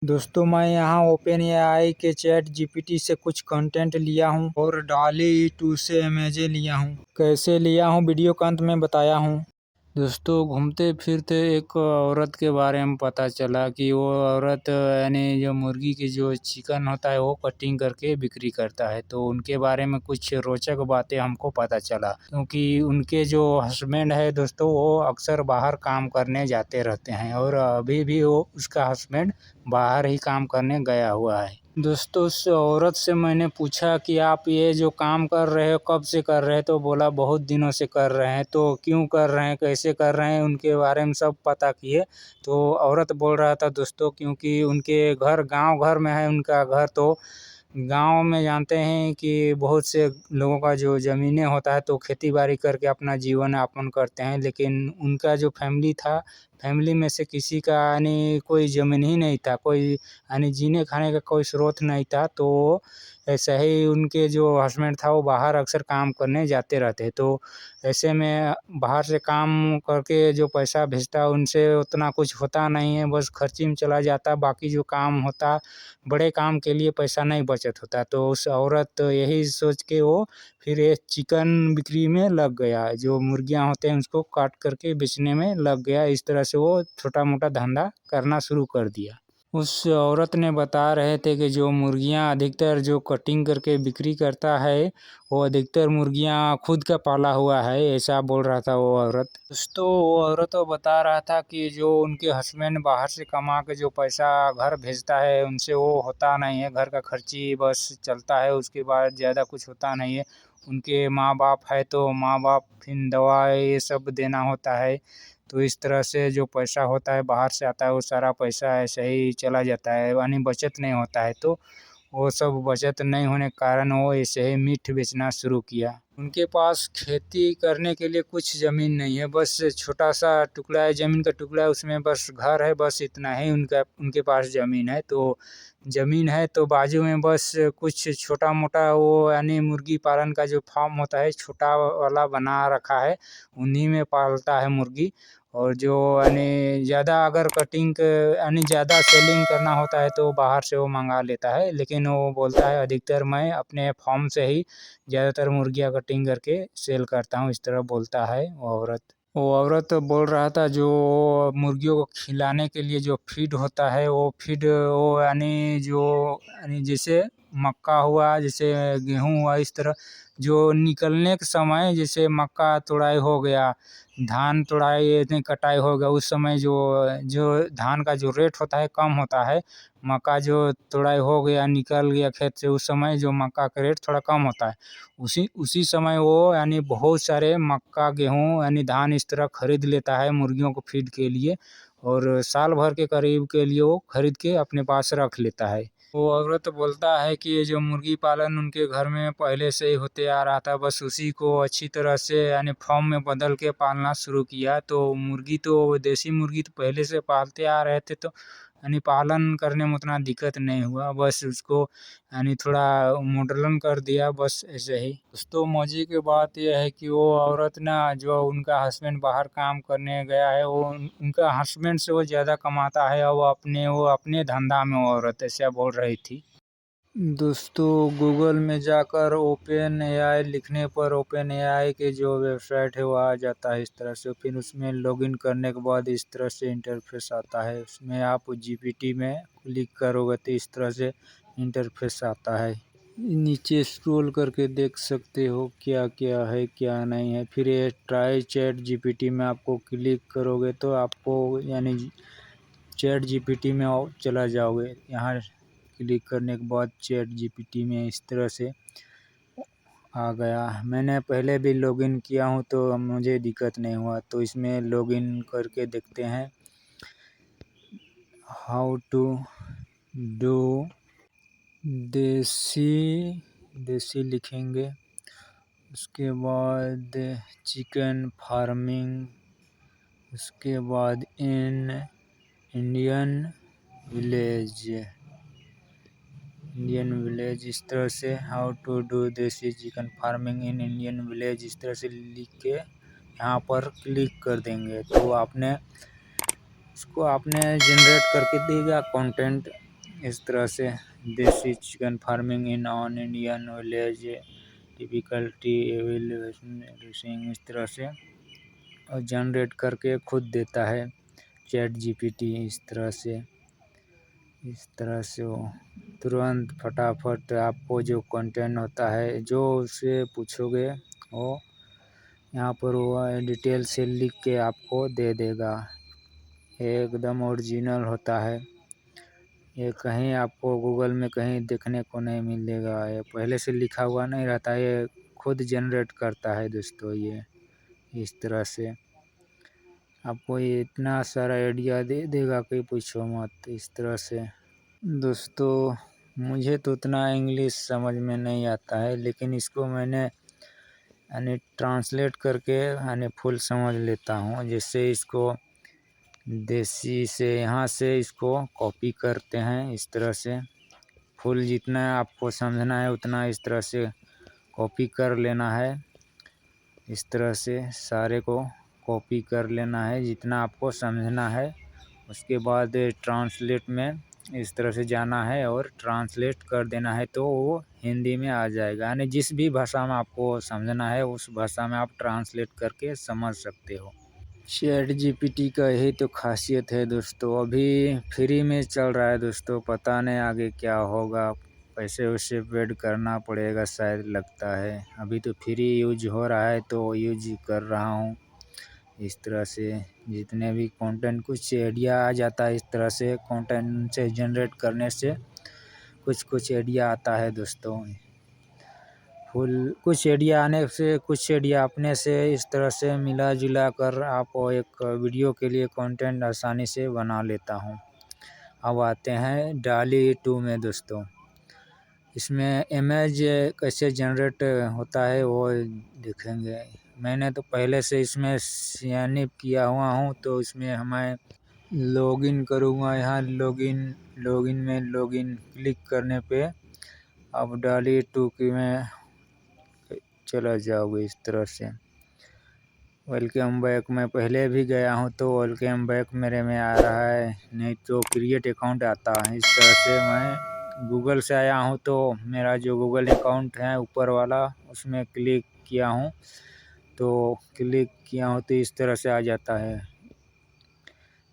दोस्तों मैं यहाँ ओपन एआई के चैट जीपीटी से कुछ कंटेंट लिया हूँ और डॉली 2 से इमेजें लिया हूँ। कैसे लिया हूँ वीडियो के अंत में बताया हूँ। दोस्तों घूमते फिरते एक औरत के बारे में पता चला कि वो औरत यानी जो मुर्गी की जो चिकन होता है वो कटिंग करके बिक्री करता है। तो उनके बारे में कुछ रोचक बातें हमको पता चला, क्योंकि उनके जो हस्बैंड है दोस्तों वो अक्सर बाहर काम करने जाते रहते हैं और अभी भी वो उसका हस्बैंड बाहर ही काम करने गया हुआ है। दोस्तों उस औरत से मैंने पूछा कि आप ये जो काम कर रहे हो कब से कर रहे हैं, तो बोला बहुत दिनों से कर रहे हैं। तो क्यों कर रहे हैं, कैसे कर रहे हैं, उनके बारे में सब पता किए। तो औरत बोल रहा था दोस्तों, क्योंकि उनके घर गांव घर में है उनका घर, तो गांव में जानते हैं कि बहुत से लोगों का जो ज़मीनें होता है तो खेती बाड़ी करके अपना जीवन यापन करते हैं, लेकिन उनका जो फैमिली था, फैमिली में से किसी का यानी कोई ज़मीन ही नहीं था, कोई यानी जीने खाने का कोई स्रोत नहीं था। तो ऐसा ही उनके जो हस्बैंड था वो बाहर अक्सर काम करने जाते रहते। तो ऐसे में बाहर से काम करके जो पैसा भेजता उनसे उतना कुछ होता नहीं है, बस खर्ची में चला जाता। बाकी जो काम होता बड़े काम के लिए पैसा नहीं बचत होता। तो उस औरत यही सोच के वो फिर ये चिकन बिक्री में लग गया, जो मुर्गियां होते हैं उसको काट करके बेचने में लग गया। इस तरह से वो छोटा मोटा धंधा करना शुरू कर दिया। उस औरत ने बता रहे थे कि जो मुर्गियां अधिकतर जो कटिंग करके बिक्री करता है वो अधिकतर मुर्गियां खुद का पाला हुआ है, ऐसा बोल रहा था वो औरत। दोस्तों वो औरत तो बता रहा था कि जो उनके हस्बैंड बाहर से कमा के जो पैसा घर भेजता है उनसे वो होता नहीं है, घर का खर्ची बस चलता है, उसके बाद ज़्यादा कुछ होता नहीं है। उनके माँ बाप है तो माँ बाप फिर दवा ये सब देना होता है। तो इस तरह से जो पैसा होता है बाहर से आता है वो सारा पैसा ऐसे ही चला जाता है, यानी बचत नहीं होता है। तो वो सब बचत नहीं होने के कारण वो ऐसे ही मीट बेचना शुरू किया। उनके पास खेती करने के लिए कुछ ज़मीन नहीं है, बस छोटा सा टुकड़ा है, ज़मीन का टुकड़ा है, उसमें बस घर है, बस इतना ही उनके पास ज़मीन है। तो ज़मीन है तो बाजू में बस कुछ छोटा मोटा वो यानी मुर्गी पालन का जो फार्म होता है छोटा वाला बना रखा है, उन्हीं में पालता है मुर्गी। और जो यानी ज़्यादा अगर कटिंग यानी ज़्यादा सेलिंग करना होता है तो बाहर से वो मंगा लेता है, लेकिन वो बोलता है अधिकतर मैं अपने फार्म से ही ज़्यादातर मुर्गियाँ कटिंग करके सेल करता हूँ, इस तरह बोलता है वो औरत। वो औरत बोल रहा था जो मुर्गियों को खिलाने के लिए जो फीड होता है वो फीड वो यानी जो यानी जैसे मक्का हुआ, जैसे गेहूँ हुआ, इस तरह जो निकलने के समय जैसे मक्का तुड़ाई हो गया, धान तुड़ाई इतनी कटाई हो गया, उस समय जो जो धान का जो रेट होता है कम होता है। मक्का जो तुड़ाई हो गया निकल गया खेत से, उस समय जो मक्का का रेट थोड़ा कम होता है, उसी उसी समय वो यानी बहुत सारे मक्का गेहूँ यानी धान इस तरह खरीद लेता है मुर्गियों को फीड के लिए, और साल भर के करीब के लिए वो खरीद के अपने पास रख लेता है। वो औरत बोलता है कि ये जो मुर्गी पालन उनके घर में पहले से ही होते आ रहा था, बस उसी को अच्छी तरह से यानी फॉर्म में बदल के पालना शुरू किया। तो मुर्गी तो देसी मुर्गी तो पहले से पालते आ रहे थे, तो यानी पालन करने में उतना दिक्कत नहीं हुआ, बस उसको यानी थोड़ा मॉडर्न कर दिया, बस ऐसे ही। दोस्तों मजे की बात यह है कि वो औरत ना जो उनका हस्बैंड बाहर काम करने गया है, वो उनका हस्बैंड से वो ज़्यादा कमाता है और वो अपने धंधा में वो औरत ऐसा बोल रही थी। दोस्तों गूगल में जाकर ओपन एआई लिखने पर ओपन एआई के जो वेबसाइट है वो आ जाता है इस तरह से। फिर उसमें लॉगिन करने के बाद इस तरह से इंटरफेस आता है, उसमें आप जीपीटी में क्लिक करोगे तो इस तरह से इंटरफेस आता है। नीचे स्क्रॉल करके देख सकते हो क्या क्या है क्या नहीं है। फिर ये ट्राई चैट जीपीटी में आपको क्लिक करोगे तो आपको यानी चैट जीपीटी में चला जाओगे। यहाँ क्लिक करने के बाद चैट जीपीटी में इस तरह से आ गया। मैंने पहले भी लॉगिन किया हूँ तो मुझे दिक्कत नहीं हुआ, तो इसमें लॉगिन करके देखते हैं। हाउ टू डू देसी लिखेंगे, उसके बाद चिकन फार्मिंग, उसके बाद इन इंडियन विलेज इस तरह से हाउ टू डू देसी chicken farming in Indian village इस तरह से लिख के यहाँ पर क्लिक कर देंगे। तो आपने इसको आपने जनरेट करके देगा कंटेंट, इस तरह से देसी chicken farming in on Indian village difficulty evaluation इस तरह से और जनरेट करके खुद देता है चैट जीपीटी। इस तरह से वो तुरंत फटाफट आपको जो कंटेंट होता है जो उससे पूछोगे वो यहाँ पर वो डिटेल से लिख के आपको दे देगा। एकदम ओरिजिनल होता है, ये कहीं आपको गूगल में कहीं देखने को नहीं मिलेगा। ये पहले से लिखा हुआ नहीं रहता, ये खुद जनरेट करता है दोस्तों। ये इस तरह से आपको ये इतना सारा आइडिया दे देगा कि पूछो मत। इस तरह से दोस्तों मुझे तो उतना इंग्लिश समझ में नहीं आता है, लेकिन इसको मैंने यानी ट्रांसलेट करके यानी फुल समझ लेता हूँ। जिससे इसको देसी से यहाँ से इसको कॉपी करते हैं। इस तरह से फुल जितना आपको समझना है उतना इस तरह से कॉपी कर लेना है। इस तरह से सारे को कॉपी कर लेना है जितना आपको समझना है। उसके बाद ट्रांसलेट में इस तरह से जाना है और ट्रांसलेट कर देना है तो वो हिंदी में आ जाएगा। यानी जिस भी भाषा में आपको समझना है उस भाषा में आप ट्रांसलेट करके समझ सकते हो। चैट जीपीटी का यही तो खासियत है दोस्तों। अभी फ्री में चल रहा है दोस्तों, पता नहीं आगे क्या होगा। पैसे वैसे पेड करना पड़ेगा शायद, लगता है। अभी तो फ्री यूज हो रहा है तो यूज कर रहा हूँ। इस तरह से जितने भी कंटेंट कुछ आइडिया आ जाता है। इस तरह से कंटेंट से जनरेट करने से कुछ आइडिया आता है दोस्तों। फुल कुछ आइडिया आने से कुछ आइडिया अपने से इस तरह से मिला जुला कर आप एक वीडियो के लिए कंटेंट आसानी से बना लेता हूँ। अब आते हैं डाली 2 में दोस्तों। इसमें इमेज कैसे जनरेट होता है वो देखेंगे। मैंने तो पहले से इसमें साइन अप किया हुआ हूँ, तो इसमें हमें लॉगिन करूँगा। यहाँ लॉगिन में लॉगिन क्लिक करने पे अब डाली 2 की में चला जाओगे। इस तरह से वेलकम बैक मैं पहले भी गया हूँ तो वेलकम बैक मेरे में आ रहा है, नहीं तो क्रिएट अकाउंट आता है। इस तरह से मैं गूगल से आया हूँ तो मेरा जो गूगल अकाउंट है ऊपर वाला उसमें क्लिक किया हूँ तो इस तरह से आ जाता है।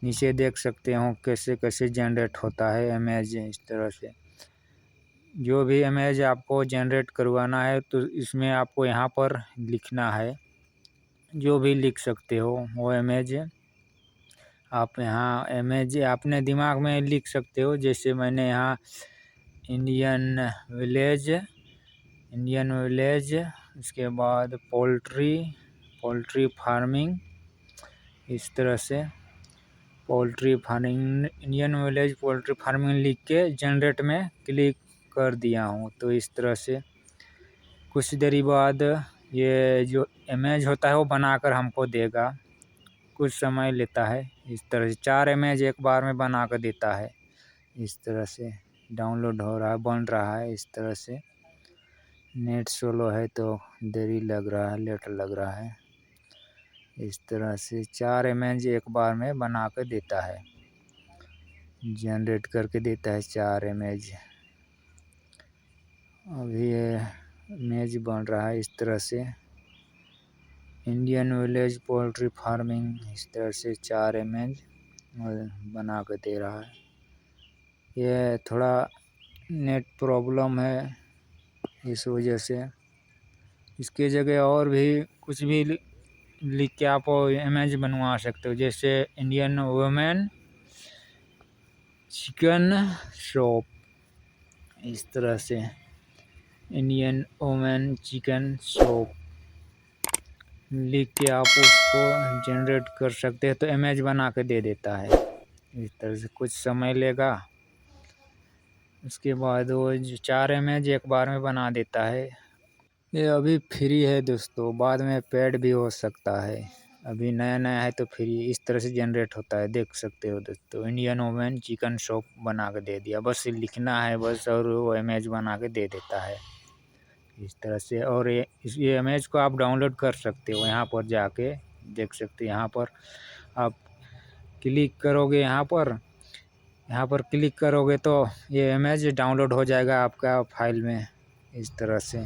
नीचे देख सकते हो कैसे कैसे जनरेट होता है इमेज। इस तरह से जो भी इमेज आपको जनरेट करवाना है तो इसमें आपको यहाँ पर लिखना है। जो भी लिख सकते हो वो इमेज आप यहाँ इमेज अपने दिमाग में लिख सकते हो। जैसे मैंने यहाँ इंडियन विलेज उसके बाद पोल्ट्री फार्मिंग। इस तरह से poultry farming Indian village poultry farming लिख के जनरेट में क्लिक कर दिया हूँ। तो इस तरह से कुछ देरी बाद ये जो इमेज होता है वो बनाकर हमको देगा। कुछ समय लेता है। इस तरह से 4 इमेज एक बार में बना कर देता है। इस तरह से डाउनलोड हो रहा है, बन रहा है। इस तरह से नेट स्लो है तो देरी लग रहा है, लेट लग रहा है। इस तरह से 4 इमेज एक बार में बना कर देता है, जनरेट करके देता है 4 इमेज। अभी ये इमेज बन रहा है। इस तरह से इंडियन विलेज पोल्ट्री फार्मिंग इस तरह से 4 इमेज बना कर दे रहा है। ये थोड़ा नेट प्रॉब्लम है, इस वजह से इसके जगह और भी कुछ भी लिख के आप इमेज बनवा सकते हो। जैसे इंडियन वुमेन चिकन शॉप। इस तरह से इंडियन वुमेन चिकन शॉप लिख के आप उसको जनरेट कर सकते हैं तो इमेज बना के दे देता है। इस तरह से कुछ समय लेगा, उसके बाद वो 4 इमेज एक बार में बना देता है। ये अभी फ्री है दोस्तों, बाद में पेड भी हो सकता है। अभी नया नया है तो फ्री इस तरह से जनरेट होता है। देख सकते हो दोस्तों, इंडियन वुमेन चिकन शॉप बना के दे दिया। बस लिखना है बस और वो इमेज बना के दे देता है इस तरह से। और ये इमेज को आप डाउनलोड कर सकते हो, यहाँ पर जाके देख सकते हो। यहाँ पर आप क्लिक करोगे यहाँ पर यहाँ पर क्लिक करोगे तो ये इमेज डाउनलोड हो जाएगा आपका फाइल में इस तरह से।